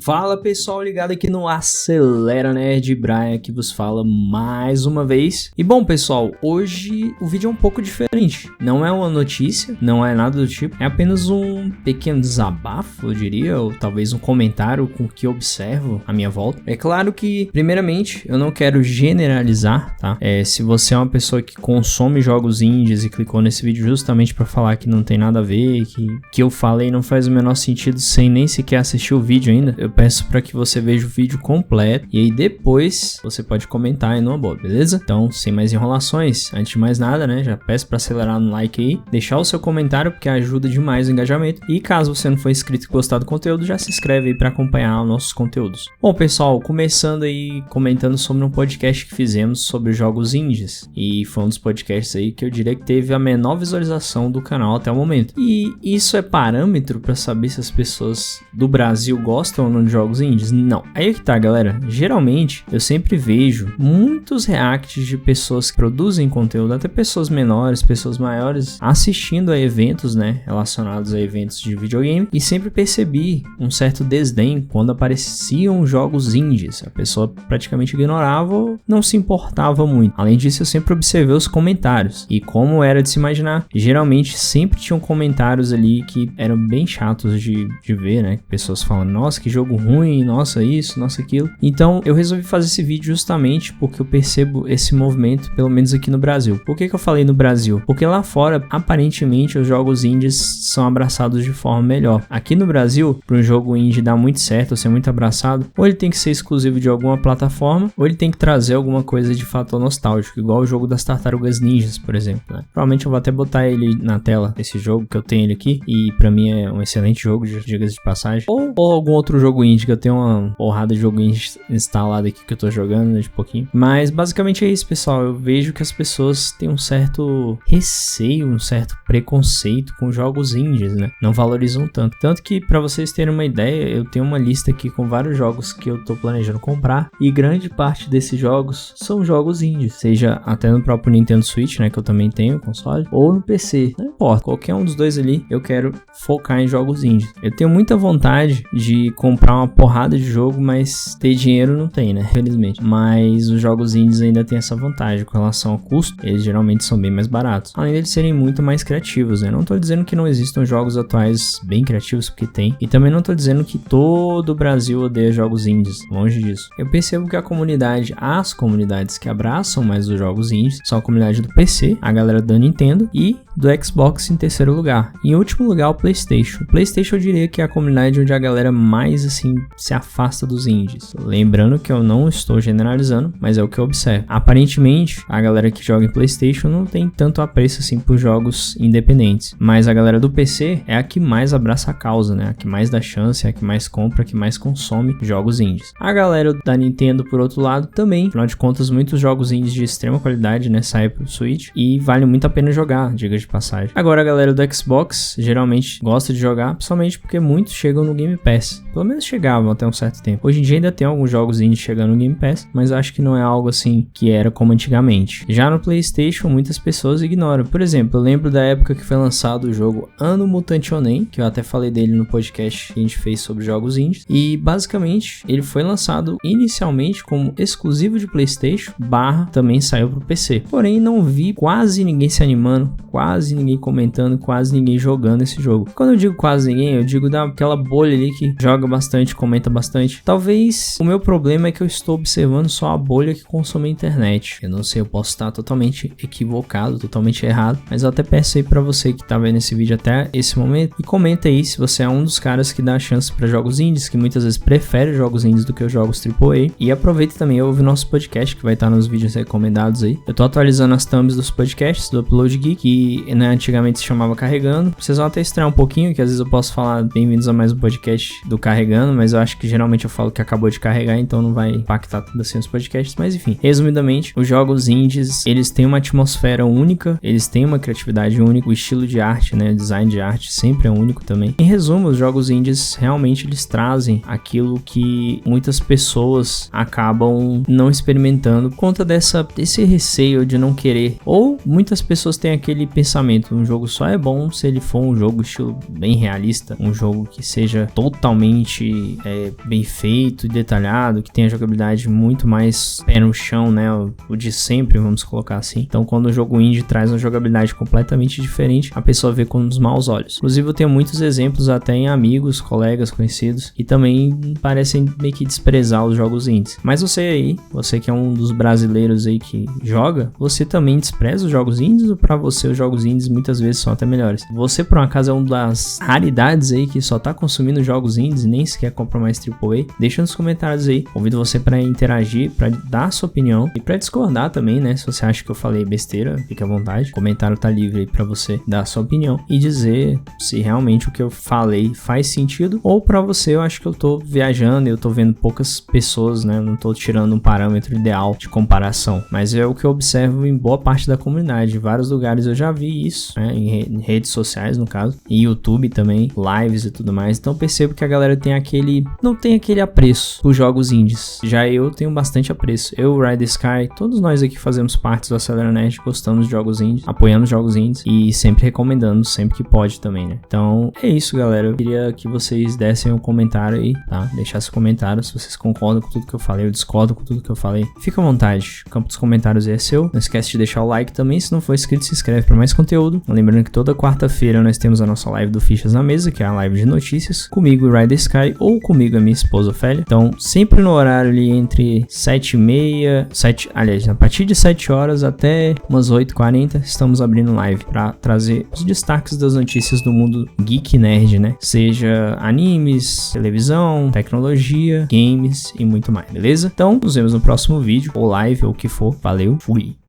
Fala pessoal, ligado aqui no Acelera Nerd, Brian que vos fala mais uma vez. E bom pessoal, hoje o vídeo é um pouco diferente. Não é uma notícia, não é nada do tipo. É apenas um pequeno desabafo, eu diria, ou talvez um comentário com o que observo à minha volta. É claro que, primeiramente, eu não quero generalizar, tá? Se você é uma pessoa que consome jogos indies e clicou nesse vídeo justamente pra falar que não tem nada a ver, que eu falei não faz o menor sentido sem nem sequer assistir o vídeo ainda, eu peço para que você veja o vídeo completo e aí depois você pode comentar aí numa boa, beleza? Então, sem mais enrolações, antes de mais nada, né, já peço para acelerar no like aí, deixar o seu comentário porque ajuda demais o engajamento e caso você não for inscrito e gostar do conteúdo, já se inscreve aí para acompanhar os nossos conteúdos. Bom, pessoal, começando aí comentando sobre um podcast que fizemos sobre jogos indies e foi um dos podcasts aí que eu diria que teve a menor visualização do canal até o momento. E isso é parâmetro para saber se as pessoas do Brasil gostam ou não de jogos indies? Não. Aí é que tá, galera. Geralmente, eu sempre vejo muitos reacts de pessoas que produzem conteúdo, até pessoas menores, pessoas maiores, assistindo a eventos, né, relacionados a eventos de videogame, e sempre percebi um certo desdém quando apareciam jogos indies. A pessoa praticamente ignorava ou não se importava muito. Além disso, eu sempre observei os comentários, e como era de se imaginar, geralmente sempre tinham comentários ali que eram bem chatos de ver, né, pessoas falando, nossa, que jogo ruim, nossa isso, nossa aquilo. Então eu resolvi fazer esse vídeo justamente porque eu percebo esse movimento, pelo menos aqui no Brasil. Por que eu falei no Brasil? Porque lá fora, aparentemente, os jogos indies são abraçados de forma melhor. Aqui no Brasil, para um jogo indie dar muito certo, ou ser muito abraçado, ou ele tem que ser exclusivo de alguma plataforma, ou ele tem que trazer alguma coisa de fator nostálgico, igual o jogo das Tartarugas Ninjas, por exemplo, né? Provavelmente eu vou até botar ele na tela, esse jogo que eu tenho ele aqui, e pra mim é um excelente jogo, diga-se de passagem. Ou algum outro jogo indie, que eu tenho uma porrada de jogo indie instalado aqui que eu tô jogando, né, de pouquinho. Mas basicamente é isso, pessoal. Eu vejo que as pessoas têm um certo receio, um certo preconceito com jogos indies, né? Não valorizam tanto. Tanto que, pra vocês terem uma ideia, eu tenho uma lista aqui com vários jogos que eu tô planejando comprar, e grande parte desses jogos são jogos indies, seja até no próprio Nintendo Switch, né, que eu também tenho console, ou no PC, não importa, qualquer um dos dois ali, eu quero focar em jogos indies. Eu tenho muita vontade de comprar uma porrada de jogo, mas ter dinheiro não tem, né, felizmente. Mas os jogos indies ainda tem essa vantagem com relação ao custo, eles geralmente são bem mais baratos, além de serem muito mais criativos, né. Não tô dizendo que não existam jogos atuais bem criativos, porque tem, e também não tô dizendo que todo o Brasil odeia jogos indies, longe disso. Eu percebo que as comunidades que abraçam mais os jogos indies são a comunidade do PC, a galera da Nintendo e do Xbox em terceiro lugar. Em último lugar, o PlayStation. O PlayStation eu diria que é a comunidade onde a galera mais assim se afasta dos indies. Lembrando que eu não estou generalizando, mas é o que eu observo. Aparentemente, a galera que joga em PlayStation não tem tanto apreço assim por jogos independentes, mas a galera do PC é a que mais abraça a causa, né? A que mais dá chance, é a que mais compra, a que mais consome jogos indies. A galera da Nintendo, por outro lado, também. Afinal de contas, muitos jogos indies de extrema qualidade, né, saem pro Switch e vale muito a pena jogar, diga de passagem. Agora a galera do Xbox geralmente gosta de jogar, principalmente porque muitos chegam no Game Pass. Pelo menos chegavam até um certo tempo. Hoje em dia ainda tem alguns jogos indie chegando no Game Pass, mas eu acho que não é algo assim que era como antigamente. Já no PlayStation, muitas pessoas ignoram. Por exemplo, eu lembro da época que foi lançado o jogo Anno Mutante Onen, que eu até falei dele no podcast que a gente fez sobre jogos indies, e basicamente ele foi lançado inicialmente como exclusivo de PlayStation, também saiu pro PC. Porém, não vi quase ninguém se animando, quase ninguém comentando, quase ninguém jogando esse jogo. Quando eu digo quase ninguém, eu digo daquela bolha ali que joga bastante, comenta bastante. Talvez o meu problema é que eu estou observando só a bolha que consome a internet. Eu não sei, eu posso estar totalmente equivocado, totalmente errado, mas eu até peço aí pra você que tá vendo esse vídeo até esse momento, e comenta aí se você é um dos caras que dá chance pra jogos indies, que muitas vezes prefere jogos indies do que os jogos AAA. E aproveita também e ouve o nosso podcast, que vai estar nos vídeos recomendados aí. Eu tô atualizando as thumbs dos podcasts do Upload Geek, que né, antigamente se chamava Carregando. Vocês vão até estranhar um pouquinho, que às vezes eu posso falar bem-vindos a mais um podcast do Carregando, mas eu acho que geralmente eu falo que acabou de carregar, então não vai impactar tudo assim os podcasts. Mas enfim, resumidamente, os jogos indies, eles têm uma atmosfera única, eles têm uma criatividade única, o estilo de arte, né, design de arte sempre é único também. Em resumo, os jogos indies realmente eles trazem aquilo que muitas pessoas acabam não experimentando por conta desse receio de não querer, ou muitas pessoas têm aquele pensamento, um jogo só é bom se ele for um jogo estilo bem realista, um jogo que seja totalmente realmente bem feito e detalhado, que tem a jogabilidade muito mais pé no chão, né? O de sempre, vamos colocar assim. Então, quando o jogo indie traz uma jogabilidade completamente diferente, a pessoa vê com os maus olhos. Inclusive, eu tenho muitos exemplos até em amigos, colegas, conhecidos, que também parecem meio que desprezar os jogos indies. Mas você que é um dos brasileiros aí que joga, você também despreza os jogos indies ou pra você os jogos indies muitas vezes são até melhores? Você, por um acaso, é uma das raridades aí que só tá consumindo jogos indies e nem sequer compra mais AAA? Deixa nos comentários aí. Convido você pra interagir, pra dar a sua opinião e pra discordar também, né? Se você acha que eu falei besteira, fique à vontade. O comentário tá livre aí pra você dar a sua opinião e dizer se realmente o que eu falei faz sentido, ou pra você eu acho que eu tô viajando e eu tô vendo poucas pessoas, né? Não tô tirando um parâmetro ideal de comparação, mas é o que eu observo em boa parte da comunidade. Em vários lugares eu já vi isso, né? Em redes sociais, no caso, em YouTube também, lives e tudo mais. Então percebo que a galera não tem aquele apreço por jogos indies. Já eu tenho bastante apreço. Eu, Ride Sky, todos nós aqui fazemos parte do Acelera Nerd, gostamos de jogos indies, apoiando jogos indies e sempre recomendando, sempre que pode também, né? Então é isso, galera. Eu queria que vocês dessem um comentário aí, tá? Deixassem comentário se vocês concordam com tudo que eu falei, eu discordo com tudo que eu falei. Fica à vontade, o campo dos comentários é seu. Não esquece de deixar o like também, se não for inscrito, se inscreve para mais conteúdo. Lembrando que toda quarta-feira nós temos a nossa live do Fichas na Mesa, que é a live de notícias, comigo e Rider Sky, ou comigo e minha esposa Ofélia. Então, sempre no horário ali entre 7h30, aliás, a partir de 7 horas até umas 8h40, estamos abrindo live para trazer os destaques das notícias do mundo geek nerd, né? Seja animes, televisão, tecnologia, games e muito mais, beleza? Então, nos vemos no próximo vídeo, ou live, ou o que for. Valeu, fui!